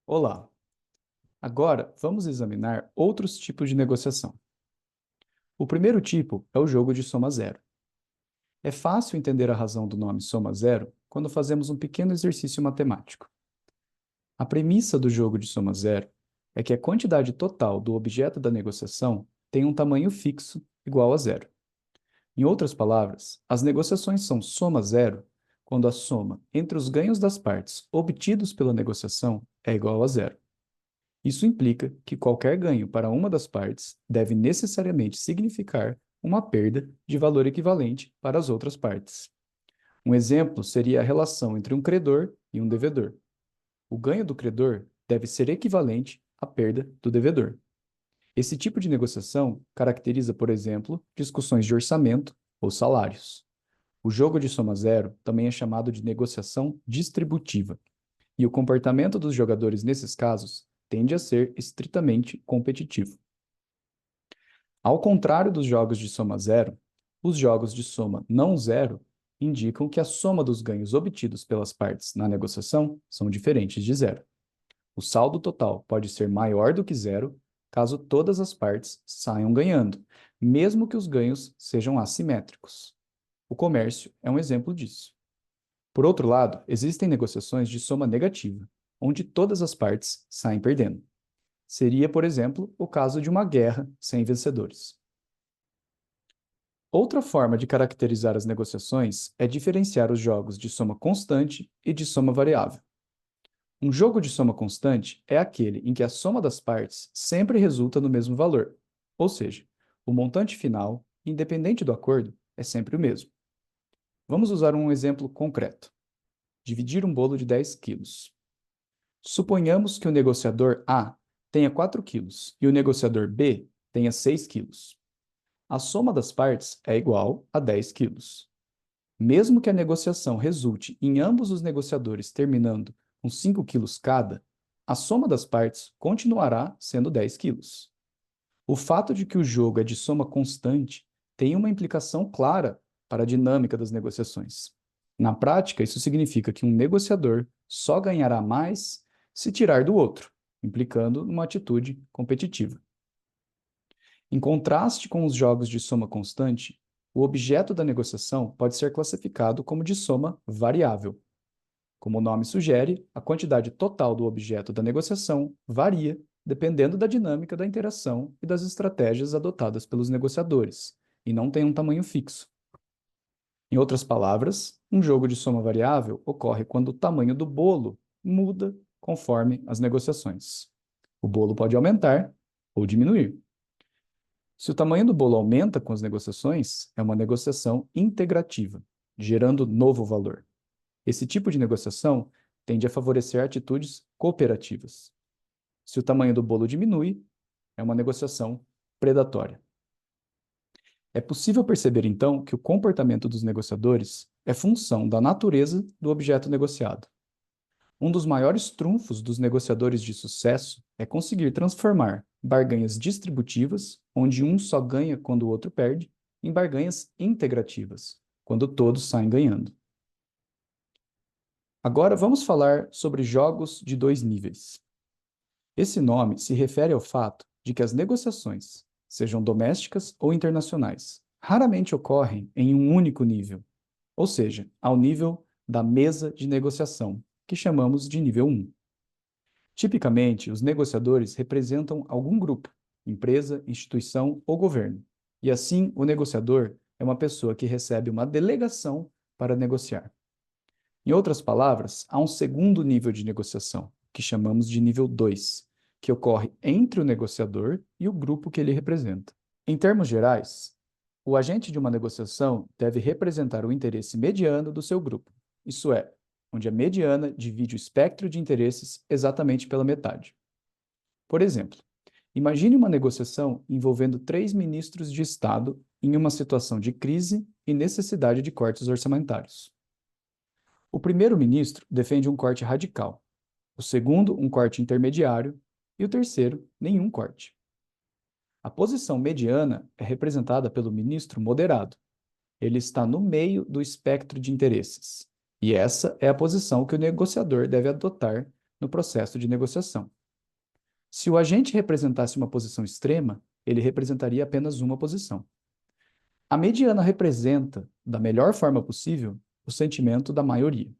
Olá! Agora vamos examinar outros tipos de negociação. O primeiro tipo é o jogo de soma zero. É fácil entender a razão do nome soma zero quando fazemos um pequeno exercício matemático. A premissa do jogo de soma zero é que a quantidade total do objeto da negociação tem um tamanho fixo igual a zero. Em outras palavras, as negociações são soma zero quando a soma entre os ganhos das partes obtidos pela negociação é igual a zero. Isso implica que qualquer ganho para uma das partes deve necessariamente significar uma perda de valor equivalente para as outras partes. Um exemplo seria a relação entre um credor e um devedor. O ganho do credor deve ser equivalente à perda do devedor. Esse tipo de negociação caracteriza, por exemplo, discussões de orçamento ou salários. O jogo de soma zero também é chamado de negociação distributiva, e o comportamento dos jogadores nesses casos tende a ser estritamente competitivo. Ao contrário dos jogos de soma zero, os jogos de soma não zero indicam que a soma dos ganhos obtidos pelas partes na negociação são diferentes de zero. O saldo total pode ser maior do que zero caso todas as partes saiam ganhando, mesmo que os ganhos sejam assimétricos. O comércio é um exemplo disso. Por outro lado, existem negociações de soma negativa, onde todas as partes saem perdendo. Seria, por exemplo, o caso de uma guerra sem vencedores. Outra forma de caracterizar as negociações é diferenciar os jogos de soma constante e de soma variável. Um jogo de soma constante é aquele em que a soma das partes sempre resulta no mesmo valor, ou seja, o montante final, independente do acordo, é sempre o mesmo. Vamos usar um exemplo concreto. Dividir um bolo de 10 quilos. Suponhamos que o negociador A tenha 4 quilos e o negociador B tenha 6 quilos. A soma das partes é igual a 10 quilos. Mesmo que a negociação resulte em ambos os negociadores terminando com 5 quilos cada, a soma das partes continuará sendo 10 quilos. O fato de que o jogo é de soma constante tem uma implicação clara para a dinâmica das negociações. Na prática, isso significa que um negociador só ganhará mais se tirar do outro, implicando uma atitude competitiva. Em contraste com os jogos de soma constante, o objeto da negociação pode ser classificado como de soma variável. Como o nome sugere, a quantidade total do objeto da negociação varia dependendo da dinâmica da interação e das estratégias adotadas pelos negociadores, e não tem um tamanho fixo. Em outras palavras, um jogo de soma variável ocorre quando o tamanho do bolo muda conforme as negociações. O bolo pode aumentar ou diminuir. Se o tamanho do bolo aumenta com as negociações, é uma negociação integrativa, gerando novo valor. Esse tipo de negociação tende a favorecer atitudes cooperativas. Se o tamanho do bolo diminui, é uma negociação predatória. É possível perceber, então, que o comportamento dos negociadores é função da natureza do objeto negociado. Um dos maiores trunfos dos negociadores de sucesso é conseguir transformar barganhas distributivas, onde um só ganha quando o outro perde, em barganhas integrativas, quando todos saem ganhando. Agora vamos falar sobre jogos de dois níveis. Esse nome se refere ao fato de que as negociações, sejam domésticas ou internacionais, raramente ocorrem em um único nível, ou seja, ao nível da mesa de negociação, que chamamos de nível 1. Tipicamente, os negociadores representam algum grupo, empresa, instituição ou governo, e assim o negociador é uma pessoa que recebe uma delegação para negociar. Em outras palavras, há um segundo nível de negociação, que chamamos de nível 2, que ocorre entre o negociador e o grupo que ele representa. Em termos gerais, o agente de uma negociação deve representar o interesse mediano do seu grupo, isso é, onde a mediana divide o espectro de interesses exatamente pela metade. Por exemplo, imagine uma negociação envolvendo 3 ministros de Estado em uma situação de crise e necessidade de cortes orçamentários. O primeiro-ministro defende um corte radical, o segundo, um corte intermediário, e o terceiro, nenhum corte. A posição mediana é representada pelo ministro moderado. Ele está no meio do espectro de interesses. E essa é a posição que o negociador deve adotar no processo de negociação. Se o agente representasse uma posição extrema, ele representaria apenas uma posição. A mediana representa, da melhor forma possível, o sentimento da maioria.